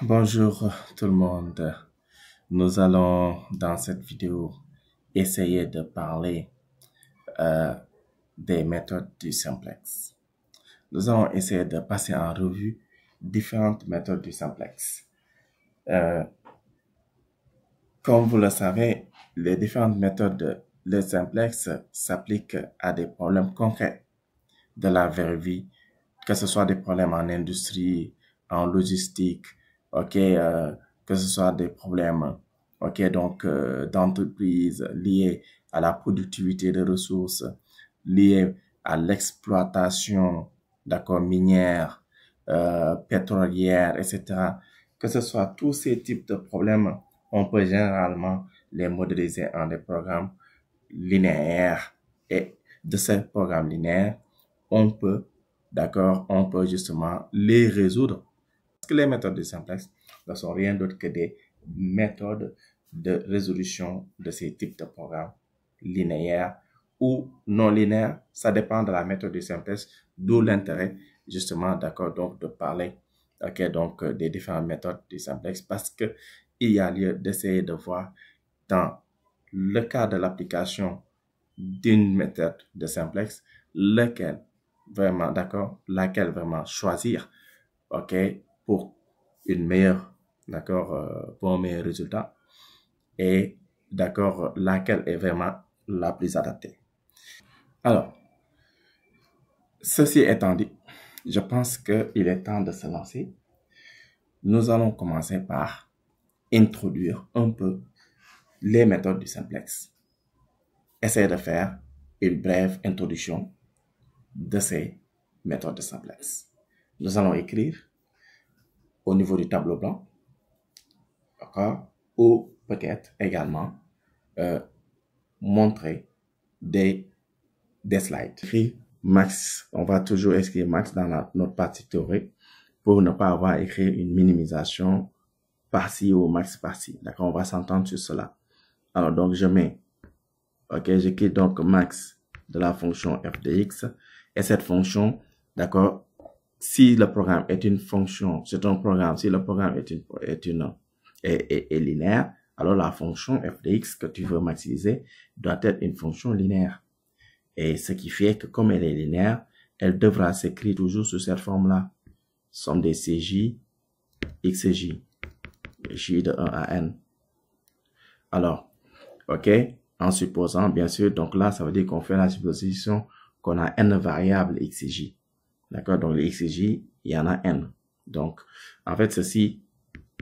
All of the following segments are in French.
Bonjour tout le monde. Nous allons dans cette vidéo essayer de parler des méthodes du simplex. Nous allons essayer de passer en revue différentes méthodes du simplex. Comme vous le savez, les différentes méthodes du simplex s'appliquent à des problèmes concrets de la vraie vie, que ce soit des problèmes en industrie, en logistique, que ce soit des problèmes, d'entreprise liés à la productivité des ressources, liés à l'exploitation, minière, pétrolière, etc. Que ce soit tous ces types de problèmes, on peut généralement les modéliser en des programmes linéaires. Et de ces programmes linéaires, on peut justement les résoudre. Parce que les méthodes de simplex ne sont rien d'autre que des méthodes de résolution de ces types de programmes linéaires ou non linéaires. Ça dépend de la méthode de simplex, d'où l'intérêt justement, de parler, des différentes méthodes de simplex, parce que il y a lieu d'essayer de voir dans le cas de l'application d'une méthode de simplex, laquelle vraiment choisir, pour une meilleure, pour un meilleur résultat, et laquelle est vraiment la plus adaptée. Alors, ceci étant dit, je pense qu'il est temps de se lancer. Nous allons commencer par introduire un peu les méthodes du simplex. Essayez de faire une brève introduction de ces méthodes de simplex. Nous allons écrire au niveau du tableau blanc, ou peut-être également montrer des slides. Écrit max, on va toujours écrire max dans notre partie théorique pour ne pas avoir écrit une minimisation par-ci ou max par-ci. D'accord, on va s'entendre sur cela. Alors, donc, je mets, j'écris donc max de la fonction f de x, et cette fonction, si le programme est une fonction, c'est un programme, si le programme est linéaire, alors la fonction f de x que tu veux maximiser doit être une fonction linéaire. Et ce qui fait que comme elle est linéaire, elle devra s'écrire toujours sous cette forme-là. Somme des cj, xj, j de 1 à n. Alors, en supposant, bien sûr, donc là, ça veut dire qu'on fait la supposition qu'on a n variables xj. D'accord, donc les xj, il y en a n. Donc, en fait, ceci,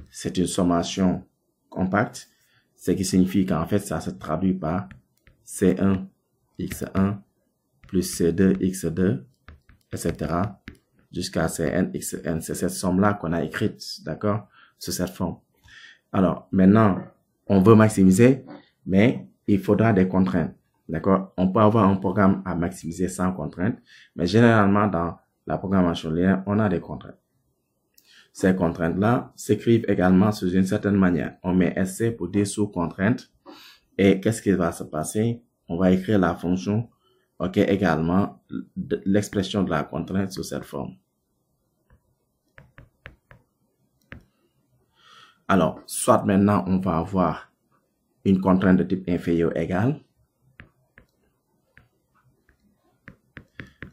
c'est une sommation compacte, ce qui signifie qu'en fait, ça se traduit par C1, X1, plus C2, X2, etc., jusqu'à Cn, Xn. C'est cette somme-là qu'on a écrite, d'accord, sous cette forme. Alors, maintenant, on veut maximiser, mais il faudra des contraintes, d'accord. On peut avoir un programme à maximiser sans contraintes, mais généralement, dans la programmation linéaire, on a des contraintes. Ces contraintes-là s'écrivent également sous une certaine manière. On met SC pour des sous-contraintes. Et qu'est-ce qui va se passer? On va écrire la fonction, également, l'expression de la contrainte sous cette forme. Alors, soit maintenant, on va avoir une contrainte de type inférieur égal.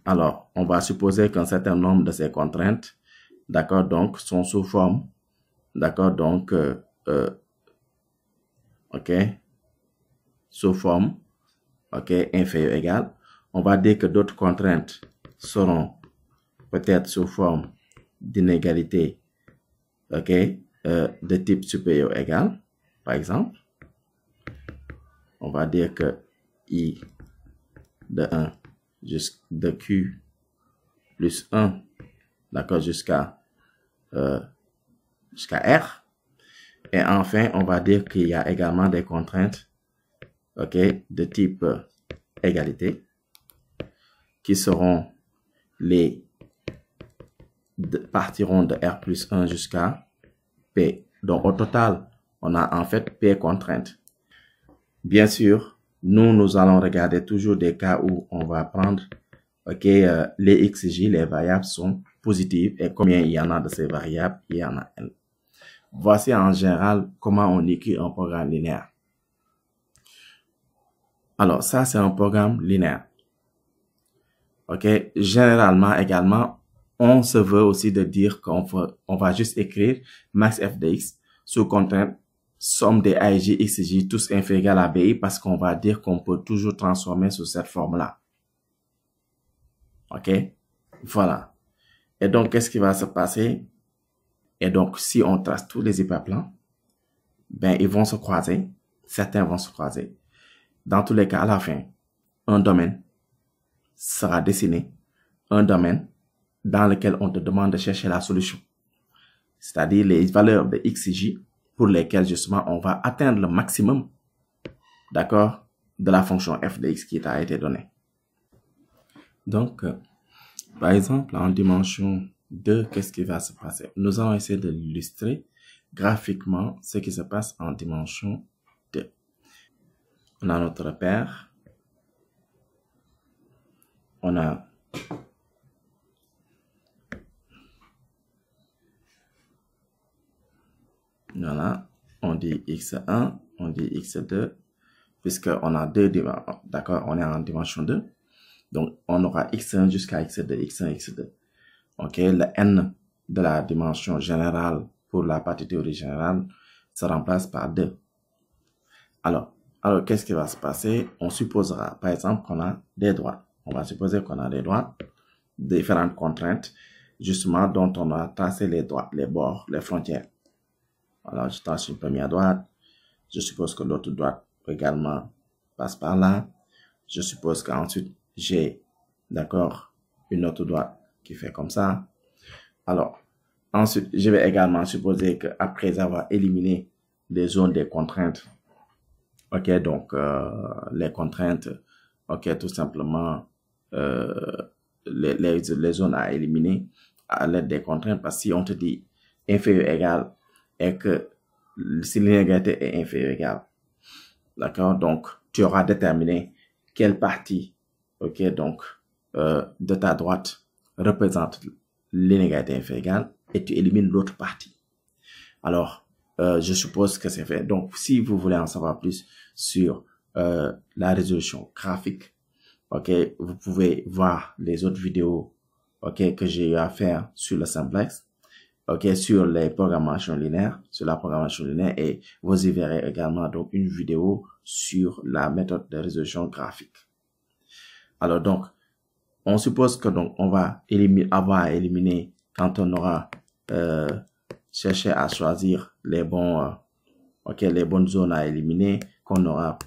Alors, on va supposer qu'un certain nombre de ces contraintes, sont sous forme, sous forme, inférieur égal. On va dire que d'autres contraintes seront peut-être sous forme d'inégalité, de type supérieur égal, par exemple. On va dire que I de 1 de Q plus 1, jusqu'à R. Et enfin, on va dire qu'il y a également des contraintes, de type égalité, qui seront partiront de R plus 1 jusqu'à P. Donc, au total, on a en fait P contraintes. Bien sûr, nous allons regarder toujours des cas où on va prendre, les xj, les variables sont positives, et combien il y en a de ces variables, il y en a n. Voici en général comment on écrit un programme linéaire. Alors, ça, c'est un programme linéaire. OK? Généralement, également, on se veut aussi de dire qu'on va juste écrire max f de x sous contrainte somme des AIJ, XJ, tous inférieurs à BI, parce qu'on va dire qu'on peut toujours transformer sous cette forme-là. OK? Voilà. Et donc, qu'est-ce qui va se passer? Et donc, si on trace tous les hyperplans, ben, ils vont se croiser. Certains vont se croiser. Dans tous les cas, à la fin, un domaine sera dessiné. Un domaine dans lequel on te demande de chercher la solution. C'est-à-dire les valeurs de x et j pour lesquelles, justement, on va atteindre le maximum, d'accord, de la fonction f de x qui t'a été donnée. Donc, par exemple, en dimension 2, qu'est-ce qui va se passer? Nous allons essayer de l'illustrer graphiquement ce qui se passe en dimension 2. On a notre repère. On a voilà, on dit x1, on dit x2, puisqu'on a deux dimensions, d'accord, on est en dimension 2. Donc, on aura x1 jusqu'à x2, x1, x2. OK, le n de la dimension générale pour la partie théorie générale se remplace par 2. Alors qu'est-ce qui va se passer? On supposera, par exemple, qu'on a des droites. On va supposer qu'on a des droites, différentes contraintes, justement, dont on a tracé les droites, les bords, les frontières. Alors, je trace une première droite. Je suppose que l'autre droite également passe par là. Je suppose qu'ensuite, j'ai, d'accord, une autre droite qui fait comme ça. Alors, ensuite, je vais également supposer qu'après avoir éliminé les zones des contraintes, ok, donc les contraintes, ok, tout simplement, les zones à éliminer à l'aide des contraintes, parce que si on te dit inférieur égal et que si l'inégalité est inférieure égale, d'accord, donc tu auras déterminé quelle partie, ok, donc de ta droite représente l'inégalité inférieure égale et tu élimines l'autre partie. Alors, je suppose que c'est fait. Donc, si vous voulez en savoir plus sur la résolution graphique, ok, vous pouvez voir les autres vidéos, ok, que j'ai eu à faire sur le simplex, ok, sur les programmations linéaires, sur la programmation linéaire, et vous y verrez également donc une vidéo sur la méthode de résolution graphique. Alors donc, on suppose que donc on va avoir à éliminer quand on aura cherché à choisir les bons, les bonnes zones à éliminer, qu'on aura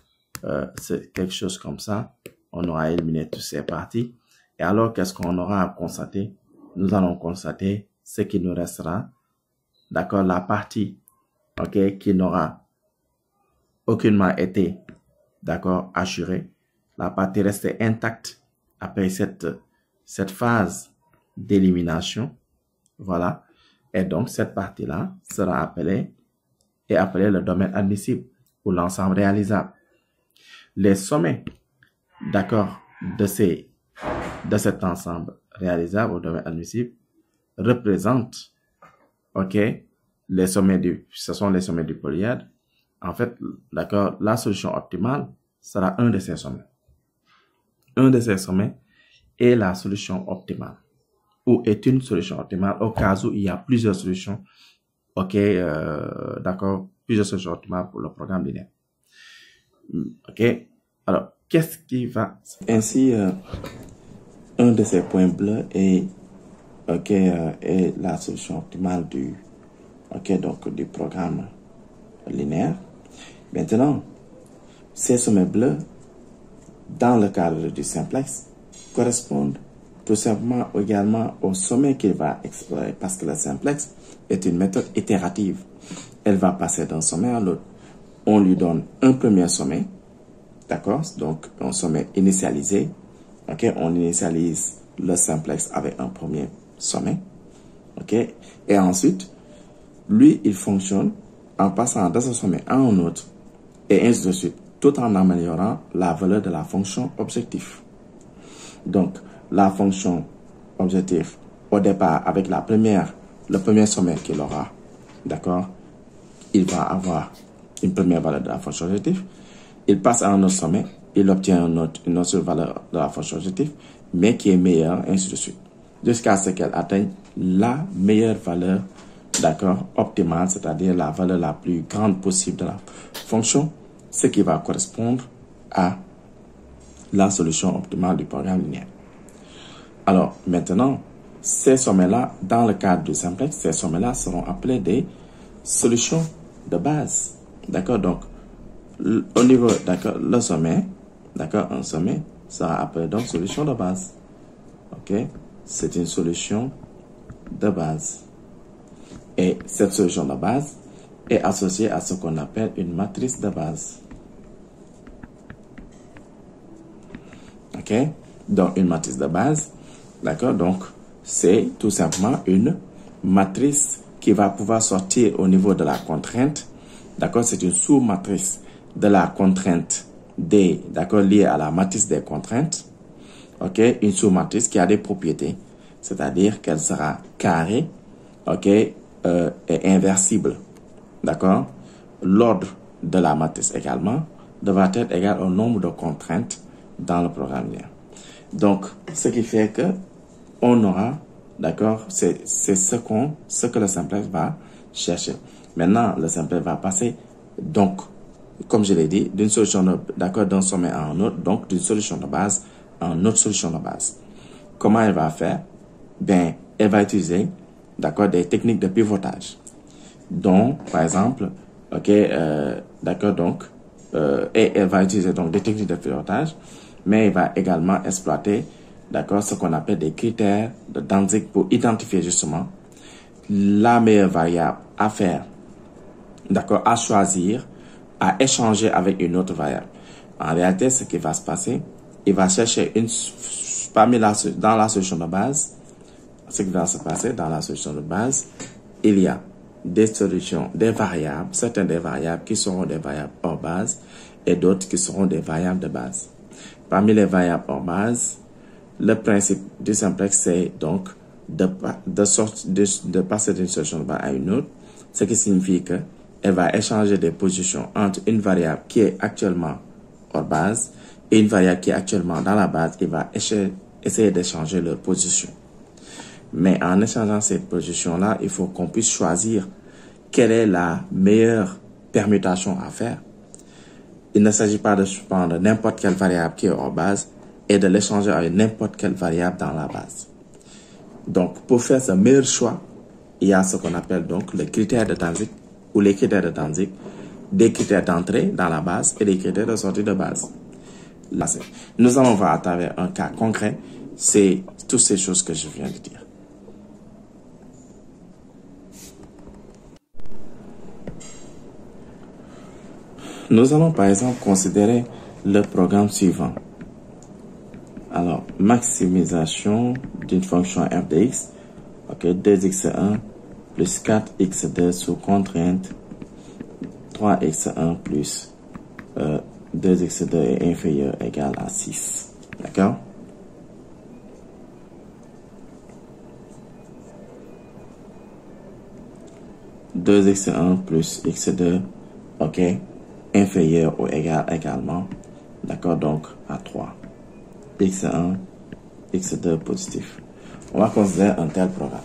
quelque chose comme ça, on aura éliminé toutes ces parties. Et alors, qu'est-ce qu'on aura à constater? Nous allons constater ce qui nous restera, d'accord, la partie, ok, qui n'aura aucunement été, d'accord, assurée, la partie restée intacte après cette phase d'élimination, voilà, et donc cette partie-là sera appelée le domaine admissible ou l'ensemble réalisable. Les sommets, d'accord, de cet ensemble réalisable au domaine admissible représentent, ok, ce sont les sommets du polyèdre. En fait, d'accord, la solution optimale sera un de ces sommets. Un de ces sommets est la solution optimale, ou est une solution optimale au cas où il y a plusieurs solutions, ok, d'accord, plusieurs solutions optimales pour le programme linéaire. Ok, alors, qu'est-ce qui va... Ainsi, un de ces points bleus est, est la solution optimale du programme linéaire. Maintenant, ces sommets bleus, dans le cadre du simplex, correspondent tout simplement également au sommet qu'il va explorer, parce que le simplex est une méthode itérative. Elle va passer d'un sommet à l'autre. On lui donne un premier sommet, d'accord, donc un sommet initialisé, ok, on initialise le simplex avec un premier sommet, ok, et ensuite, lui, il fonctionne en passant de ce sommet à un autre, et ainsi de suite, tout en améliorant la valeur de la fonction objectif. Donc, la fonction objectif, au départ, avec le premier sommet qu'il aura, d'accord, il va avoir une première valeur de la fonction objectif. Il passe à un autre sommet, il obtient une autre valeur de la fonction objectif, mais qui est meilleure, ainsi de suite. Jusqu'à ce qu'elle atteigne la meilleure valeur, d'accord, optimale, c'est-à-dire la valeur la plus grande possible de la fonction, ce qui va correspondre à la solution optimale du programme linéaire. Alors, maintenant, ces sommets-là, dans le cadre du simplex, ces sommets-là seront appelés des solutions de base. D'accord? Donc, au niveau, d'accord, le sommet, d'accord, un sommet sera appelé donc solution de base. Ok? C'est une solution de base. Et cette solution de base est associée à ce qu'on appelle une matrice de base. Ok? Donc, une matrice de base, d'accord? Donc, c'est tout simplement une matrice qui va pouvoir sortir au niveau de la contrainte. D'accord? C'est une sous-matrice de la contrainte D, d'accord, liée à la matrice des contraintes. Ok? Une sous-matrice qui a des propriétés, c'est-à-dire qu'elle sera carrée, ok, et inversible. D'accord? L'ordre de la matrice également devra être égal au nombre de contraintes dans le programme linéaire. Donc, ce qui fait que on aura, d'accord, c'est ce que le simplex va chercher. Maintenant, le simplex va passer, donc, comme je l'ai dit, d'une solution, d'accord, d'un sommet à un autre, donc d'une solution de base à une autre solution de base. Comment elle va faire? Ben, elle va utiliser, d'accord, des techniques de pivotage. Donc, par exemple, ok, d'accord, donc, et elle va utiliser donc des techniques de pivotage, mais elle va également exploiter, d'accord, ce qu'on appelle des critères de Dantzig pour identifier justement la meilleure variable à faire, d'accord, à choisir, à échanger avec une autre variable. En réalité, ce qui va se passer, il va chercher dans la solution de base, ce qui va se passer dans la solution de base, il y a des solutions, des variables, certaines des variables qui seront des variables hors base et d'autres qui seront des variables de base. Parmi les variables hors base, le principe du simplex, c'est donc de passer d'une solution de base à une autre, ce qui signifie que elle va échanger des positions entre une variable qui est actuellement hors base et une variable qui est actuellement dans la base. Il va essayer d'échanger leurs positions. Mais en échangeant ces positions-là, il faut qu'on puisse choisir quelle est la meilleure permutation à faire. Il ne s'agit pas de prendre n'importe quelle variable qui est hors base et de l'échanger avec n'importe quelle variable dans la base. Donc, pour faire ce meilleur choix, il y a ce qu'on appelle donc les critères de Dantzig ou les critères de Dantzig, des critères d'entrée dans la base et des critères de sortie de base. Là, nous allons voir à travers un cas concret, c'est toutes ces choses que je viens de dire. Nous allons par exemple considérer le programme suivant. Alors, maximisation d'une fonction f de x, ok, 2x1 plus 4x2 sous contrainte 3x1 plus 2x2 est inférieur égal à 6. D'accord? « 2x1 plus x2, ok, inférieur ou égal également, d'accord, donc à 3. x1, x2 positif. » On va considérer un tel programme.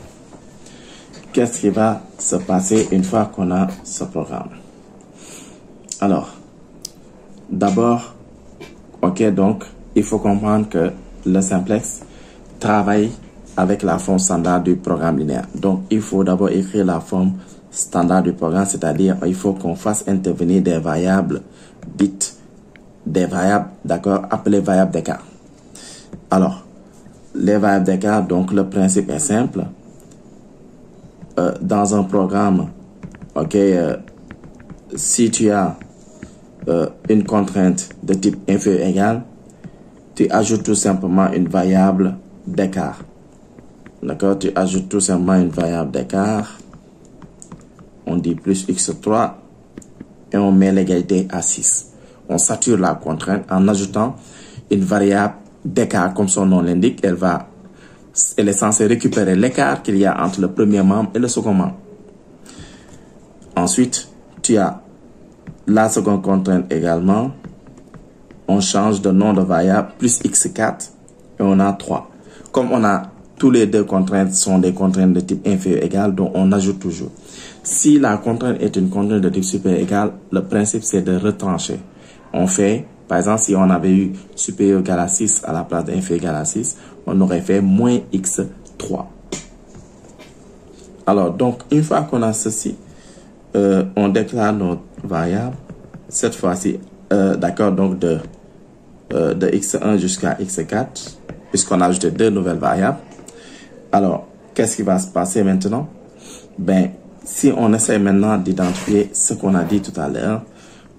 Qu'est-ce qui va se passer une fois qu'on a ce programme? Alors, d'abord, ok, donc, il faut comprendre que le simplex travaille avec la forme standard du programme linéaire. Donc, il faut d'abord écrire la forme standard du programme, c'est-à-dire il faut qu'on fasse intervenir des variables bits, des variables, d'accord, appelées variables d'écart. Alors, les variables d'écart, donc le principe est simple. Dans un programme, ok, si tu as une contrainte de type inférieur égal, tu ajoutes tout simplement une variable d'écart. D'accord, tu ajoutes tout simplement une variable d'écart. On dit plus x3 et on met l'égalité à 6. On sature la contrainte en ajoutant une variable d'écart, comme son nom l'indique. Elle est censée récupérer l'écart qu'il y a entre le premier membre et le second membre. Ensuite, tu as la seconde contrainte également. On change de nom de variable plus x4 et on a 3. Comme on a tous les deux contraintes sont des contraintes de type inférieur égal, donc on ajoute toujours. Si la contrainte est une contrainte de type supérieur égal, le principe c'est de retrancher. On fait, par exemple, si on avait eu supérieur égal à 6 à la place d'inférieur égal à 6, on aurait fait moins x3. Alors, donc, une fois qu'on a ceci, on déclare notre variable, cette fois-ci, d'accord, donc de x1 jusqu'à x4, puisqu'on a ajouté deux nouvelles variables. Alors, qu'est-ce qui va se passer maintenant? Ben, si on essaie maintenant d'identifier ce qu'on a dit tout à l'heure,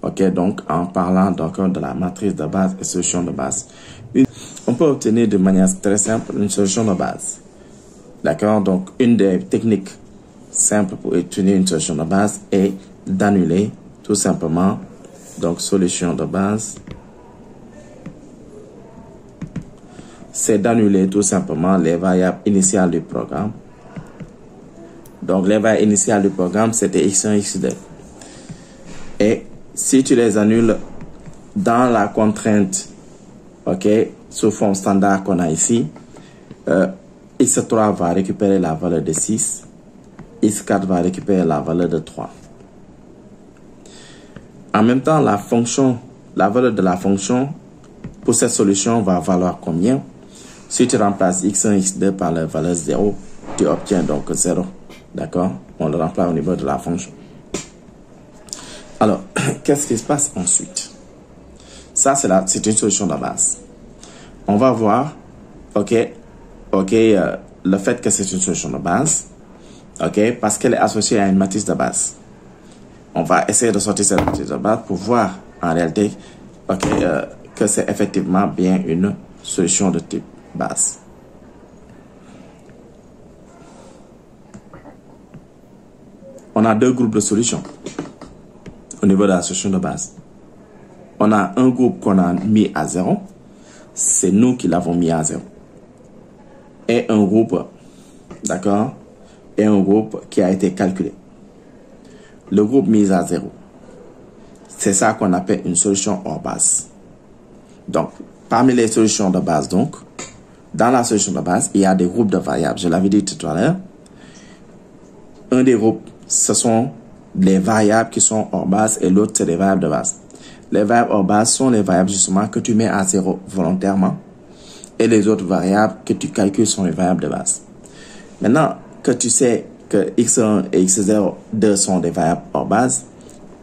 ok, donc en parlant encore de la matrice de base et solution de base, on peut obtenir de manière très simple une solution de base. D'accord, donc une des techniques simples pour obtenir une solution de base est d'annuler tout simplement, donc solution de base, c'est d'annuler tout simplement les variables initiales du programme. Donc les variables initiales du programme c'était x1, x2. Et si tu les annules dans la contrainte, ok, sous forme standard qu'on a ici, x3 va récupérer la valeur de 6, x4 va récupérer la valeur de 3. En même temps, la valeur de la fonction pour cette solution va valoir combien? Si tu remplaces x1, x2 par la valeur 0, tu obtiens donc 0. D'accord? On le remplace au niveau de la fonction. Alors, qu'est-ce qui se passe ensuite? Ça, c'est une solution de base. On va voir, le fait que c'est une solution de base, ok, parce qu'elle est associée à une matrice de base. On va essayer de sortir cette matrice de base pour voir en réalité, que c'est effectivement bien une solution de type base. On a deux groupes de solutions au niveau de la solution de base. On a un groupe qu'on a mis à 0. C'est nous qui l'avons mis à 0. Et un groupe, d'accord, et un groupe qui a été calculé. Le groupe mis à 0, c'est ça qu'on appelle une solution hors base. Donc, parmi les solutions de base, donc, dans la solution de base, il y a des groupes de variables. Je l'avais dit tout à l'heure. Un des groupes, ce sont les variables qui sont hors base et l'autre, c'est les variables de base. Les variables hors base sont les variables justement que tu mets à 0 volontairement et les autres variables que tu calcules sont les variables de base. Maintenant que tu sais que x1 et x02 sont des variables hors base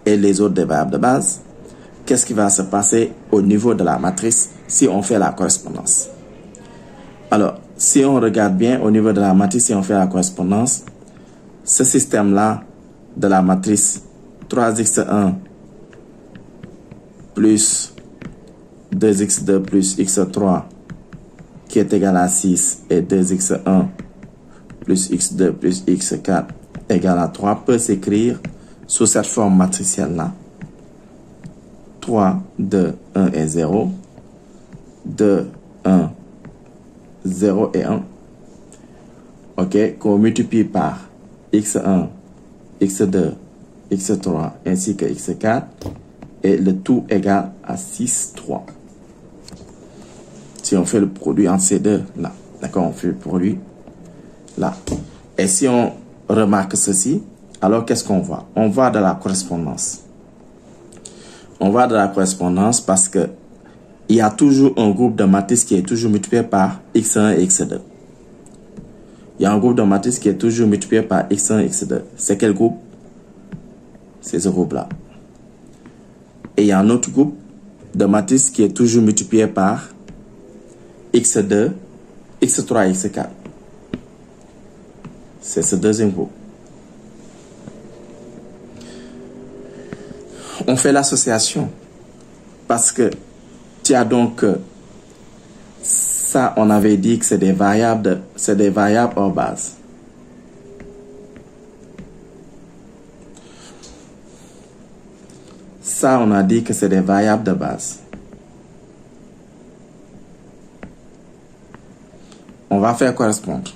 et les autres des variables de base, qu'est-ce qui va se passer au niveau de la matrice si on fait la correspondance? Alors, si on regarde bien au niveau de la matrice, si on fait la correspondance, ce système-là de la matrice 3x1 plus 2x2 plus x3 qui est égal à 6 et 2x1 plus x2 plus x4 égale à 3 peut s'écrire sous cette forme matricielle-là. 3, 2, 1 et 0. 2, 1, 0 et 1. Ok, qu'on multiplie par x1, x2, x3 ainsi que x4 et le tout égale à 6, 3. Si on fait le produit entre ces deux là, d'accord, on fait le produit là. Et si on remarque ceci, alors qu'est-ce qu'on voit? On voit de la correspondance. On voit de la correspondance parce que il y a toujours un groupe de matrices qui est toujours multiplié par x1 et x2. Il y a un groupe de matrices qui est toujours multiplié par x1 et x2. C'est quel groupe? C'est ce groupe-là. Et il y a un autre groupe de matrices qui est toujours multiplié par x2, x3 et x4. C'est ce deuxième groupe. On fait l'association parce que tu as donc ça, on avait dit que c'est des variables hors base. Ça, on a dit que c'est des variables de base. On va faire correspondre.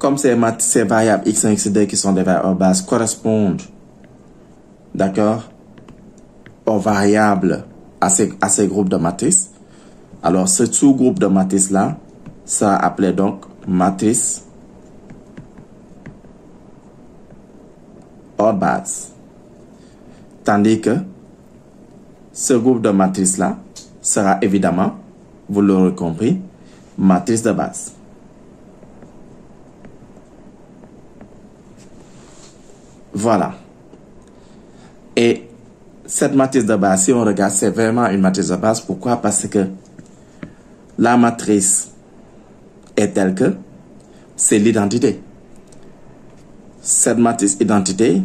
comme ces variables x1, x2 qui sont des variables bases correspondent, d'accord, aux variables, à ces groupes de matrices, alors ce sous-groupe de matrices-là sera appelé donc matrice hors base. Tandis que ce groupe de matrices-là sera évidemment, vous l'aurez compris, matrice de base. Voilà. Et cette matrice de base, si on regarde, c'est vraiment une matrice de base. Pourquoi? Parce que la matrice est telle que c'est l'identité. Cette matrice identité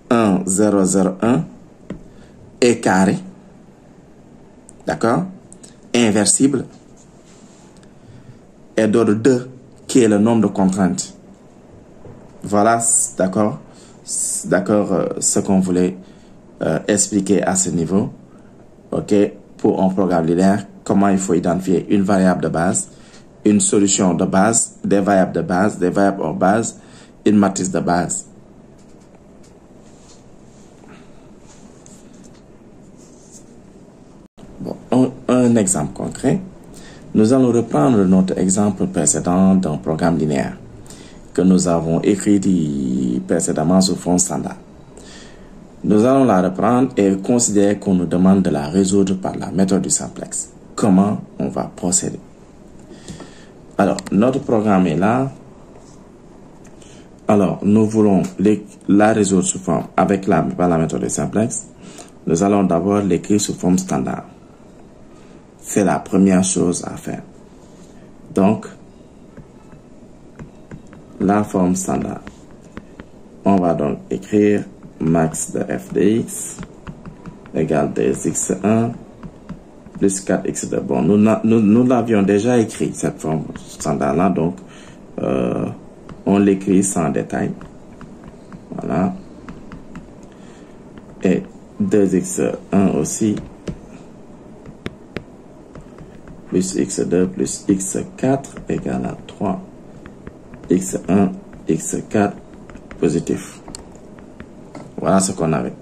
1, 0, 0, 1 est carré. D'accord? Inversible. Et d'ordre 2, qui est le nombre de contraintes. Voilà, d'accord? D'accord, ce qu'on voulait expliquer à ce niveau. OK? Pour un programme linéaire, comment il faut identifier une variable de base, une solution de base, des variables de base, des variables hors base, une matrice de base. Bon, un exemple concret. Nous allons reprendre notre exemple précédent d'un programme linéaire que nous avons écrit précédemment sous forme standard. Nous allons la reprendre et considérer qu'on nous demande de la résoudre par la méthode du simplex. Comment on va procéder? Alors, notre programme est là. Alors, nous voulons la résoudre sous forme par la méthode du simplex. Nous allons d'abord l'écrire sous forme standard. C'est la première chose à faire. Donc, la forme standard. On va donc écrire max de f de x égale 2x1 plus 4x2. Bon, nous l'avions déjà écrit, cette forme standard-là, donc on l'écrit sans détail. Voilà. Et 2x1 aussi, plus x2 plus x4 égale à 3. x1, x4 positif. Voilà ce qu'on avait.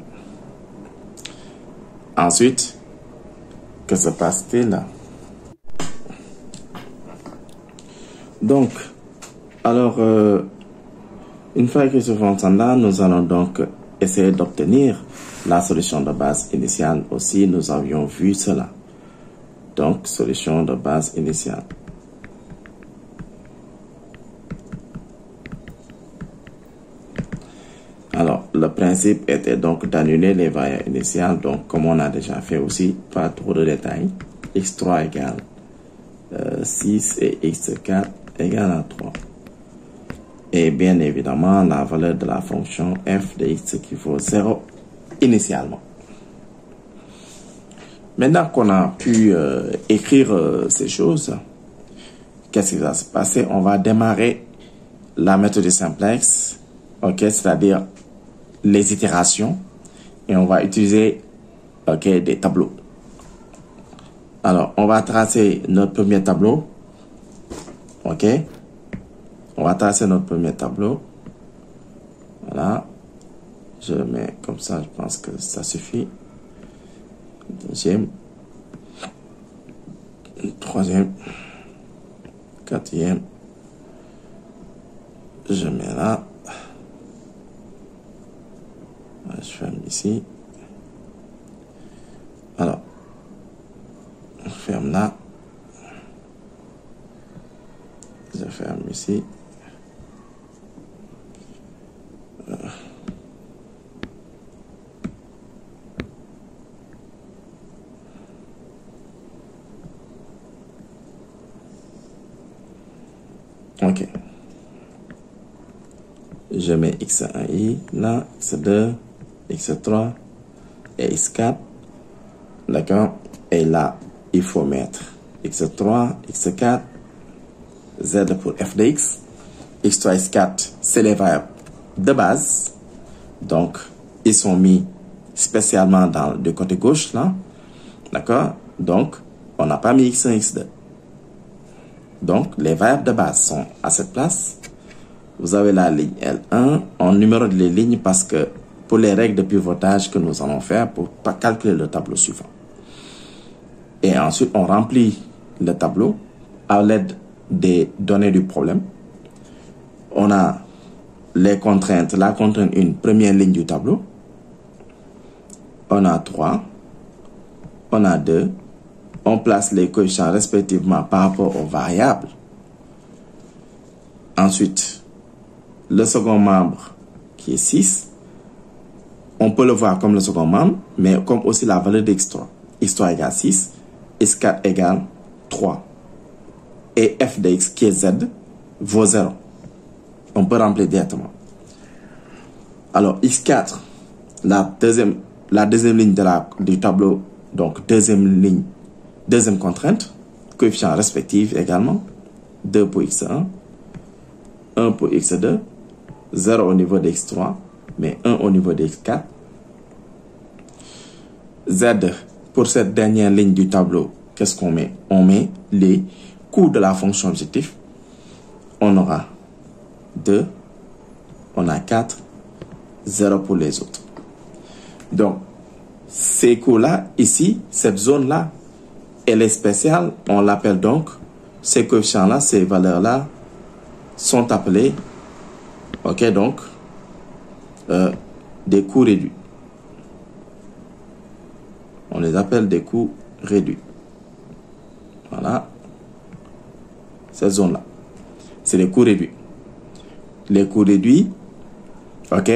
Ensuite, que se passe-t-il là? Donc, alors, une fois écrit sur forme standard, nous allons donc essayer d'obtenir la solution de base initiale aussi. Nous avions vu cela. Donc, solution de base initiale. Alors, le principe était donc d'annuler les variables initiales. Donc, comme on a déjà fait aussi, pas trop de détails. x3 égale 6 et x4 égale à 3. Et bien évidemment, la valeur de la fonction f de x qui vaut 0 initialement. Maintenant qu'on a pu écrire ces choses, qu'est-ce qui va se passer? On va démarrer la méthode du simplex, ok, c'est-à-dire les itérations, et on va utiliser des tableaux. Alors, on va tracer notre premier tableau, ok, on va tracer notre premier tableau, voilà, je le mets comme ça, je pense que ça suffit. Deuxième, troisième, quatrième, je mets là, je ferme ici, alors, je ferme là, je ferme ici, ok. Je mets x1i là, x2, x3 et x4. D'accord? Et là, il faut mettre x3, x4, z pour f de x. x3, x4, c'est les variables de base. Donc, ils sont mis spécialement du côté gauche là. D'accord? Donc, on n'a pas mis x1, x2. Donc, les variables de base sont à cette place. vous avez la ligne L1. On numérose les lignes parce que pour les règles de pivotage que nous allons faire pour calculer le tableau suivant. Et ensuite, on remplit le tableau à l'aide des données du problème. On a les contraintes, la contrainte 1, première ligne du tableau. On a 3, on a 2, on place les coefficients respectivement par rapport aux variables. Ensuite, le second membre qui est 6, on peut le voir comme le second membre, mais comme aussi la valeur de x3. x3 égale 6, x4 égale 3. Et f de x qui est z vaut 0. On peut remplir directement. Alors, x4, la deuxième ligne du tableau, donc deuxième ligne, deuxième contrainte, coefficient respectif également, 2 pour x1, 1 pour x2, 0 au niveau de x3, mais 1 au niveau de x4. Z, pour cette dernière ligne du tableau, qu'est-ce qu'on met? On met les coûts de la fonction objectif. On aura 2, on a 4, 0 pour les autres. Donc, ces coûts-là, ici, cette zone-là, elle est spéciale. On l'appelle donc, ces coefficients-là, ces valeurs-là, sont appelés, ok, donc, des coûts réduits. On les appelle des coûts réduits. Voilà. Cette zone-là. C'est les coûts réduits. Les coûts réduits, ok,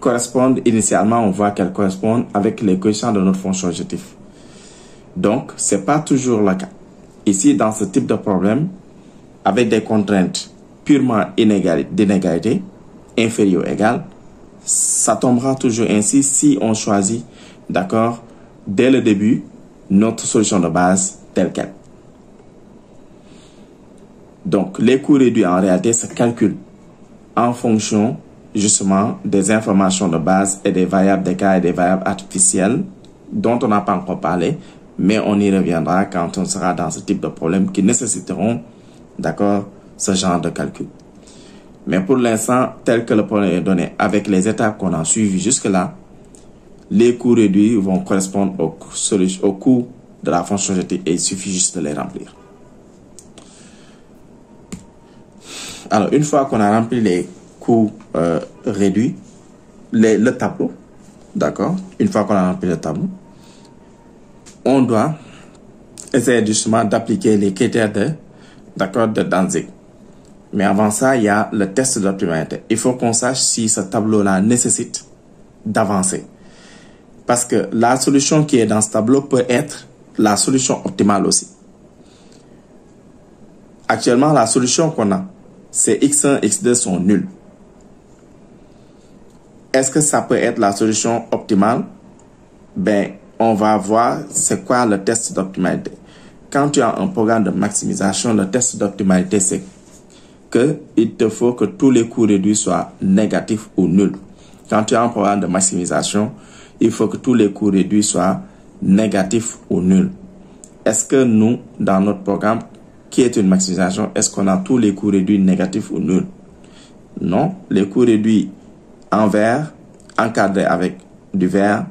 correspondent initialement, on voit qu'elles correspondent avec les coefficients de notre fonction objectif. Donc, ce n'est pas toujours le cas. Ici, dans ce type de problème, avec des contraintes purement d'inégalité, inférieure ou égale, ça tombera toujours ainsi si on choisit, d'accord, dès le début, notre solution de base telle qu'elle. Donc, les coûts réduits en réalité se calculent en fonction justement des informations de base et des variables d'écart et des variables artificielles dont on n'a pas encore parlé, mais on y reviendra quand on sera dans ce type de problème qui nécessiteront, d'accord, ce genre de calcul. Mais pour l'instant, tel que le problème est donné avec les étapes qu'on a suivies jusque-là, les coûts réduits vont correspondre au coût de la fonction objectif et il suffit juste de les remplir. Alors, une fois qu'on a rempli les coûts réduits, le tableau, d'accord, une fois qu'on a rempli le tableau, on doit essayer justement d'appliquer les critères de Dantzig. Mais avant ça, il y a le test d'optimalité. Il faut qu'on sache si ce tableau-là nécessite d'avancer. Parce que la solution qui est dans ce tableau peut être la solution optimale aussi. Actuellement, la solution qu'on a, c'est x1, x2 sont nuls. Est-ce que ça peut être la solution optimale? Ben, on va voir c'est quoi le test d'optimalité. Quand tu as un programme de maximisation, le test d'optimalité, c'est qu'il te faut que tous les coûts réduits soient négatifs ou nuls. Quand tu as un programme de maximisation, il faut que tous les coûts réduits soient négatifs ou nuls. Est-ce que nous, dans notre programme, qui est une maximisation, est-ce qu'on a tous les coûts réduits négatifs ou nuls? Non, les coûts réduits en vert, encadrés avec du vert,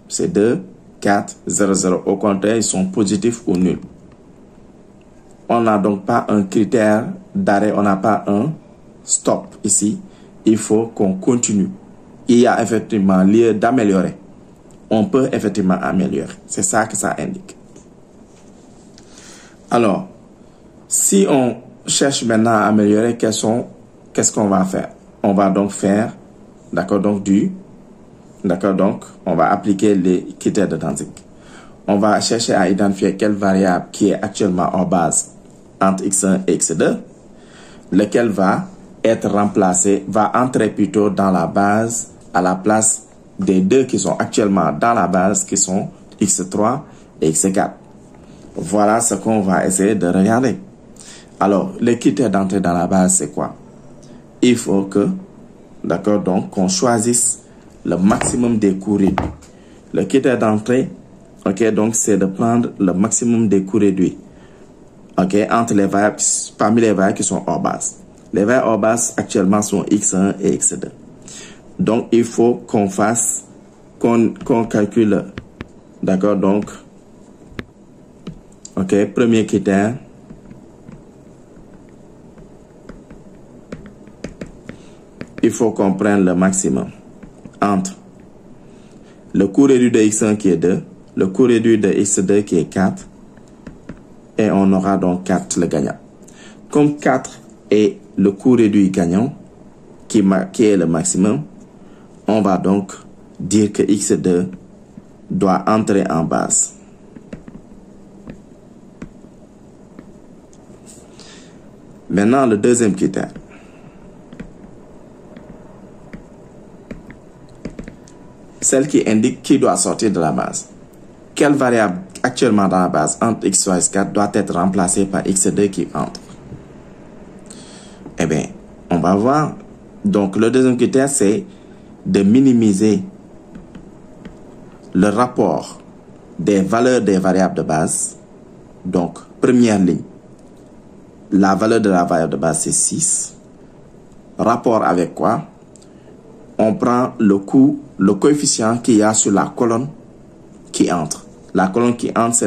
c'est 2, 4, 0, 0. Au contraire, ils sont positifs ou nuls. On n'a donc pas un critère d'arrêt, on n'a pas un stop ici. Il faut qu'on continue. Il y a effectivement lieu d'améliorer. On peut effectivement améliorer. C'est ça que ça indique. Alors, si on cherche maintenant à améliorer, qu'est-ce qu'on va faire? On va donc faire, d'accord, donc on va appliquer les critères de Dantzig. On va chercher à identifier quelle variable qui est actuellement en base entre x1 et x2, lequel va être remplacé, va entrer plutôt dans la base à la place des deux qui sont actuellement dans la base, qui sont x3 et x4. Voilà ce qu'on va essayer de regarder. Alors, les critères d'entrée dans la base, c'est quoi? Il faut que, d'accord, donc, qu'on choisisse le maximum des coûts réduits. Le critère d'entrée, ok, donc, c'est de prendre le maximum des coûts réduits, ok, entre les variables, parmi les variables qui sont hors base. Les variables hors base actuellement sont x1 et x2. Donc, il faut qu'on fasse, qu'on calcule. D'accord, donc, ok, premier critère. Il faut qu'on prenne le maximum entre le coût réduit de x1 qui est 2, le coût réduit de x2 qui est 4, et on aura donc 4 le gagnant. Comme 4 est le coût réduit gagnant, qui est le maximum, on va donc dire que x2 doit entrer en base. Maintenant, le deuxième critère. Celle qui indique qui doit sortir de la base. Quelle variable actuellement dans la base entre x3 et x4 doit être remplacée par x2 qui entre? Eh bien, on va voir. Donc, le deuxième critère, c'est de minimiser le rapport des valeurs des variables de base. Donc, première ligne, la valeur de la variable de base, c'est 6. Rapport avec quoi? On prend le coefficient qu'il y a sur la colonne qui entre. La colonne qui entre,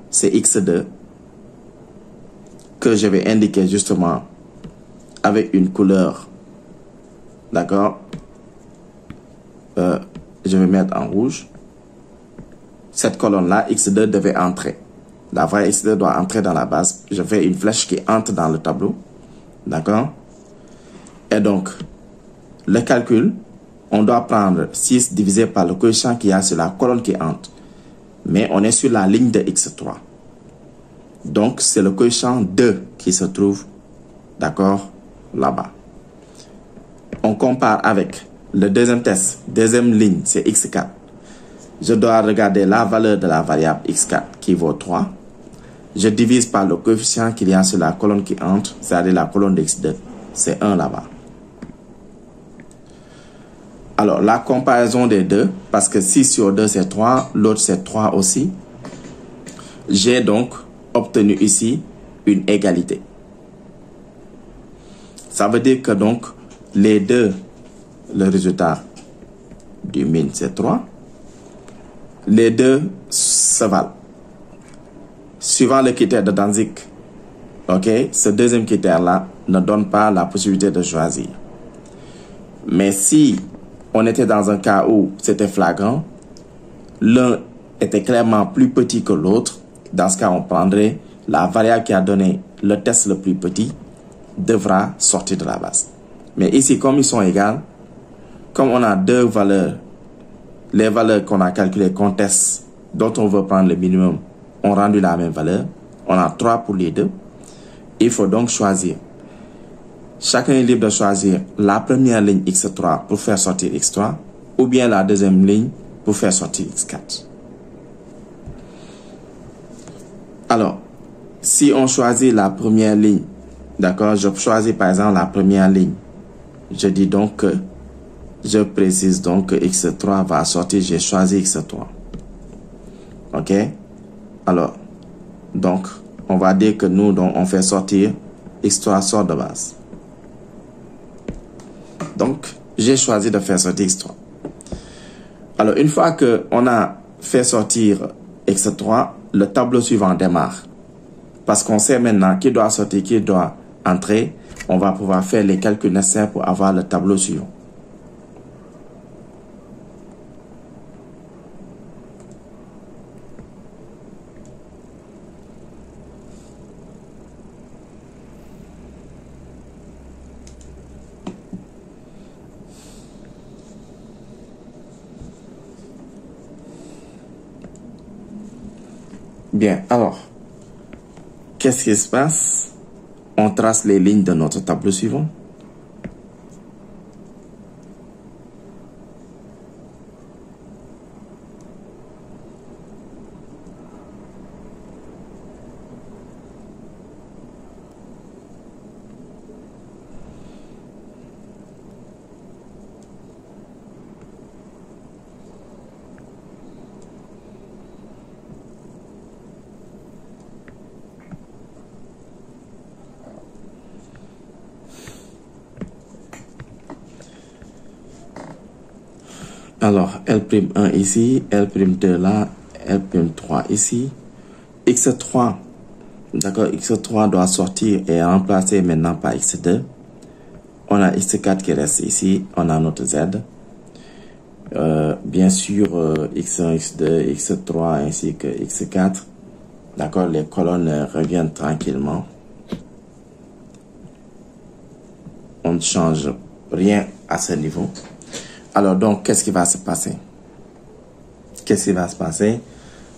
c'est x2 que je vais indiquer justement avec une couleur. D'accord? Je vais mettre en rouge. Cette colonne-là, x2 devait entrer. La variable x2 doit entrer dans la base. Je fais une flèche qui entre dans le tableau. D'accord? Et donc, le calcul, on doit prendre 6 divisé par le coefficient qu'il y a sur la colonne qui entre. Mais on est sur la ligne de x3. Donc, c'est le coefficient 2 qui se trouve, d'accord, là-bas. On compare avec le deuxième test. Deuxième ligne, c'est x4. Je dois regarder la valeur de la variable x4 qui vaut 3. Je divise par le coefficient qu'il y a sur la colonne qui entre, c'est-à-dire la colonne de x2. C'est 1 là-bas. Alors, la comparaison des deux, parce que 6 sur 2, c'est 3, l'autre, c'est 3 aussi. J'ai donc obtenu ici une égalité. Ça veut dire que donc, les deux, le résultat du min, c'est 3. Les deux se valent. Suivant le critère de Danzig, ok, ce deuxième critère-là ne donne pas la possibilité de choisir. Mais si on était dans un cas où c'était flagrant, l'un était clairement plus petit que l'autre, dans ce cas, on prendrait la variable qui a donné le test le plus petit, devra sortir de la base. Mais ici, comme ils sont égales, comme on a deux valeurs, les valeurs qu'on a calculées, qu'on teste, dont on veut prendre le minimum, ont rendu la même valeur. On a 3 pour les deux. Il faut donc choisir. Chacun est libre de choisir la première ligne x3 pour faire sortir x3 ou bien la deuxième ligne pour faire sortir x4. Alors, si on choisit la première ligne, d'accord, je choisis par exemple la première ligne. Je dis donc que, je précise donc que x3 va sortir, j'ai choisi x3. Ok? Alors, donc, on va dire que nous, donc, on fait sortir x3 sort de base. Donc, j'ai choisi de faire sortir x3. Alors, une fois qu'on a fait sortir x3, le tableau suivant démarre. Parce qu'on sait maintenant qui doit sortir, qui doit entrer. On va pouvoir faire les calculs nécessaires pour avoir le tableau suivant. Bien, alors, qu'est-ce qui se passe? On trace les lignes de notre tableau suivant. Alors, L'1 ici, L'2 là, L'3 ici. X3, d'accord, X3 doit sortir et remplacer maintenant par X2. On a X4 qui reste ici, on a notre Z. Bien sûr, X1, X2, X3 ainsi que X4. D'accord, les colonnes reviennent tranquillement. On ne change rien à ce niveau. Alors donc, qu'est-ce qui va se passer? Qu'est-ce qui va se passer?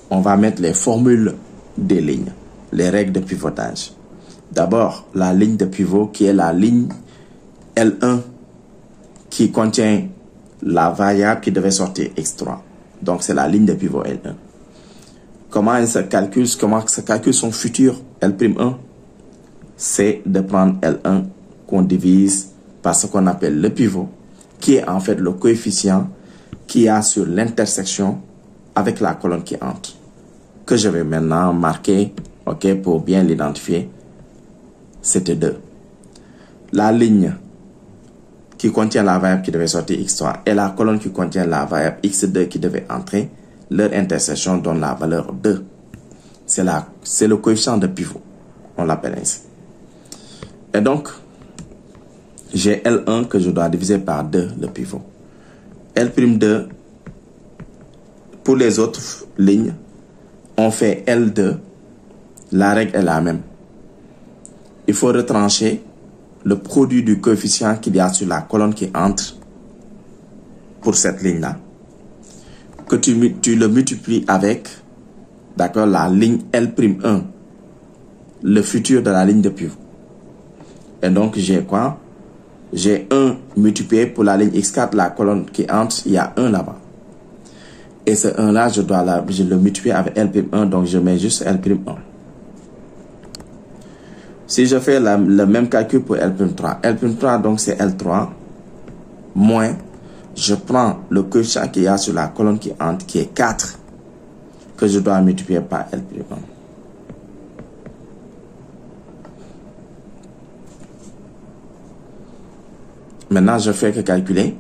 On va mettre les formules des lignes, les règles de pivotage. D'abord, la ligne de pivot qui est la ligne L1 qui contient la variable qui devait sortir X3. Donc, c'est la ligne de pivot L1. Comment elle se calcule? Comment se calcule son futur L'1? C'est de prendre L1 qu'on divise par ce qu'on appelle le pivot, qui est en fait le coefficient qui a sur l'intersection avec la colonne qui entre, que je vais maintenant marquer, ok, pour bien l'identifier. C'était 2. La ligne qui contient la variable qui devait sortir X3 et la colonne qui contient la variable X2 qui devait entrer, leur intersection donne la valeur 2. C'est le coefficient de pivot, on l'appelle ainsi. Et donc, j'ai L1 que je dois diviser par 2, le pivot. L'2, pour les autres lignes, on fait L2, la règle est la même. Il faut retrancher le produit du coefficient qu'il y a sur la colonne qui entre pour cette ligne-là, que tu le multiplies avec, d'accord, la ligne L'1, le futur de la ligne de pivot. Et donc, j'ai quoi? J'ai 1 multiplié pour la ligne X4, la colonne qui entre, il y a 1 là-bas. Et ce 1-là, je le multiplie avec L'1, donc je mets juste L'1. Si je fais le même calcul pour L'3, L'3, donc c'est L3, moins, je prends le coefficient qu'il y a sur la colonne qui entre, qui est 4, que je dois multiplier par L'1. Maintenant, je fais que calculer.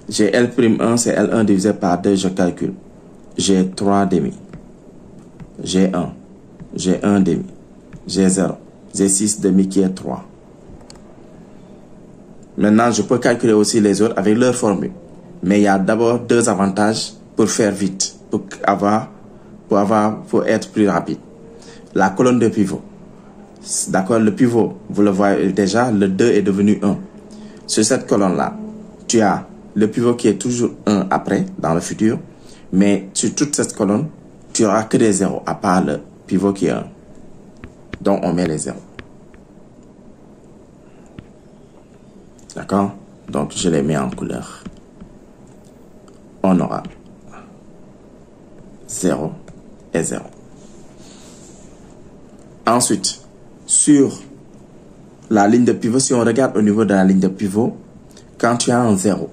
J'ai L'1, c'est L1 divisé par 2, je calcule. J'ai 3 demi. J'ai 1. J'ai 1 demi. J'ai 0. J'ai 6 demi qui est 3. Maintenant, je peux calculer aussi les autres avec leur formule. Mais il y a d'abord 2 avantages pour faire vite, pour être plus rapide. La colonne de pivot. D'accord, le pivot, vous le voyez déjà, le 2 est devenu 1. Sur cette colonne-là, tu as le pivot qui est toujours 1 après, dans le futur. Mais sur toute cette colonne, tu n'auras que des 0, à part le pivot qui est 1. Donc, on met les 0. D'accord? Donc, je les mets en couleur. On aura 0 et 0. Ensuite, sur la ligne de pivot, si on regarde au niveau de la ligne de pivot, quand tu as un 0,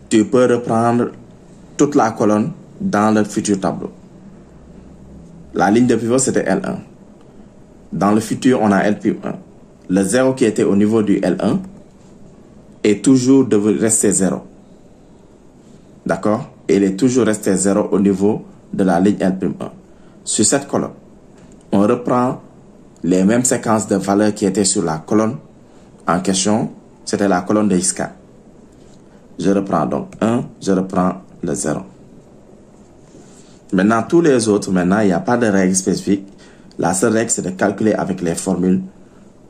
tu peux reprendre toute la colonne dans le futur tableau. La ligne de pivot, c'était L1. Dans le futur, on a L'1. Le 0 qui était au niveau du L1 est toujours devenu rester 0. D'accord? Et il est toujours resté 0 au niveau de la ligne L'1. Sur cette colonne, on reprend les mêmes séquences de valeurs qui étaient sur la colonne en question. C'était la colonne de X4. Je reprends donc 1, je reprends le 0. Maintenant, tous les autres, maintenant, il n'y a pas de règle spécifique. La seule règle, c'est de calculer avec les formules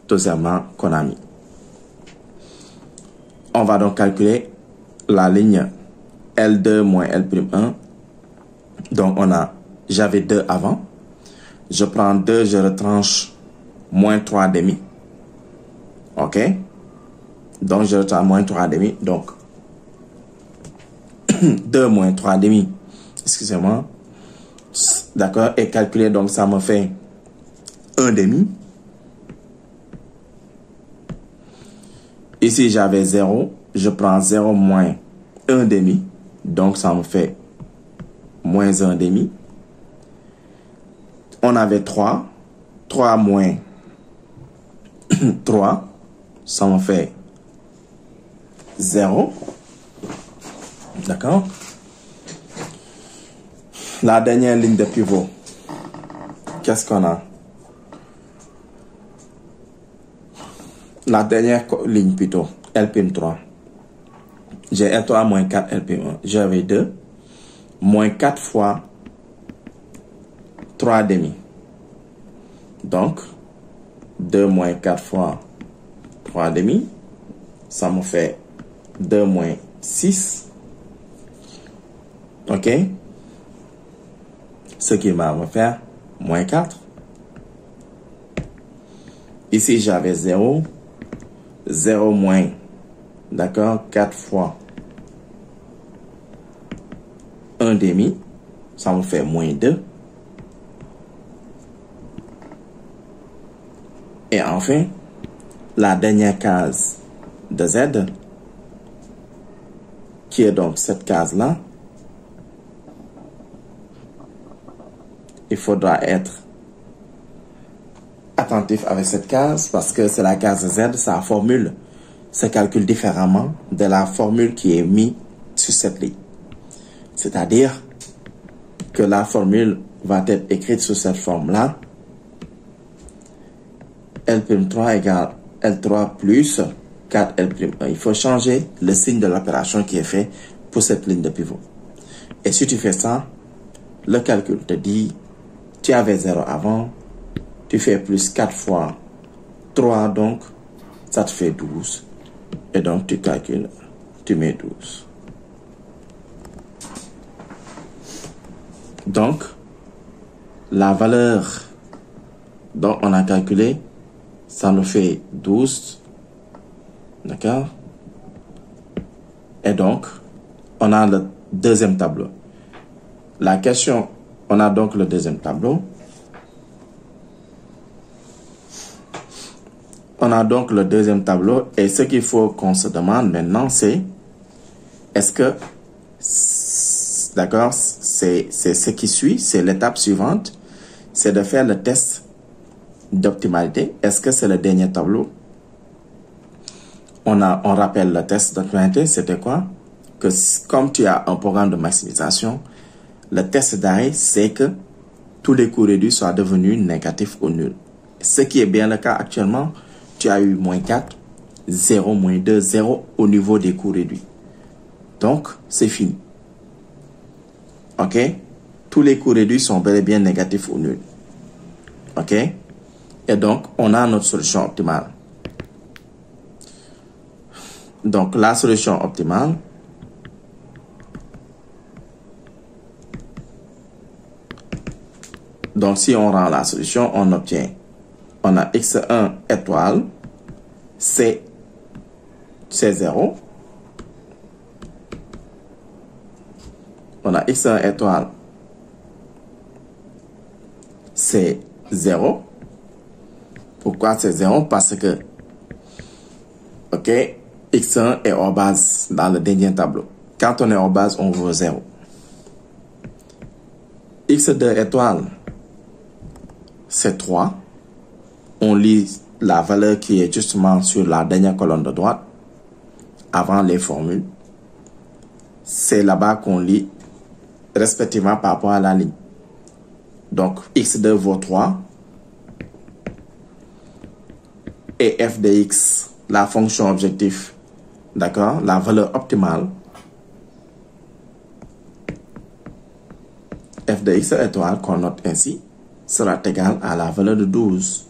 tout simplement qu'on a mis. On va donc calculer la ligne L2 moins L'1. Donc, j'avais 2 avant. Je prends 2, je retranche moins 3 demi. OK? Donc, je retranche moins 3 demi. Donc, 2 moins 3 demi. Excusez-moi. D'accord? Et calculer, donc, ça me fait 1 demi. Ici, j'avais 0. Je prends 0 moins 1 demi. Donc, ça me fait moins 1 demi. On avait 3. 3 moins 3. Ça me fait 0. D'accord? La dernière ligne de pivot, qu'est-ce qu'on a? La dernière ligne plutôt, L'P3. J'ai L3 moins 4 L'P1. J'avais 2 moins 4 fois 3 demi. Donc, 2 moins 4 fois 3 demi, ça me fait 2 moins 6. OK? Ce qui va me faire moins 4. Ici, j'avais 0. 0 moins, d'accord, 4 fois 1 demi, ça me fait moins 2. Et enfin, la dernière case de Z, qui est donc cette case-là, il faudra être attentif avec cette case parce que c'est la case Z, sa formule se calcule différemment de la formule qui est mise sur cette ligne. C'est-à-dire que la formule va être écrite sous cette forme-là. L'3 égale L3 plus 4L'1. Il faut changer le signe de l'opération qui est fait pour cette ligne de pivot. Et si tu fais ça, le calcul te dit, tu avais 0 avant, tu fais plus 4 fois 3, donc ça te fait 12. Et donc tu calcules, tu mets 12. Donc, la valeur dont on a calculé, ça nous fait 12. D'accord? Et donc, on a le deuxième tableau. La question, on a donc le deuxième tableau. On a donc le deuxième tableau et ce qu'il faut qu'on se demande maintenant, c'est est-ce que, d'accord, c'est ce qui suit, c'est l'étape suivante, c'est de faire le test d'optimalité. Est-ce que c'est le dernier tableau? On rappelle le test d'optimalité, c'était quoi? Que comme tu as un programme de maximisation, le test d'arrêt, c'est que tous les coûts réduits soient devenus négatifs ou nuls. Ce qui est bien le cas actuellement. Tu as eu moins 4, 0, moins 2, 0 au niveau des coûts réduits. Donc, c'est fini. OK? Tous les coûts réduits sont bel et bien négatifs ou nuls. OK? Et donc, on a notre solution optimale. Donc, la solution optimale, donc si on rend la solution, on obtient, on a x1 étoile, c'est 0. On a x1 étoile, c'est 0. Pourquoi c'est 0? Parce que, ok, x1 est hors base dans le dernier tableau. Quand on est hors base, on veut 0. x2 étoile, c'est 3. On lit la valeur qui est justement sur la dernière colonne de droite, avant les formules. C'est là-bas qu'on lit respectivement par rapport à la ligne. Donc, x2 vaut 3. Et f de x, la fonction objectif, d'accord, la valeur optimale, f de x étoile qu'on note ainsi, sera égale à la valeur de 12.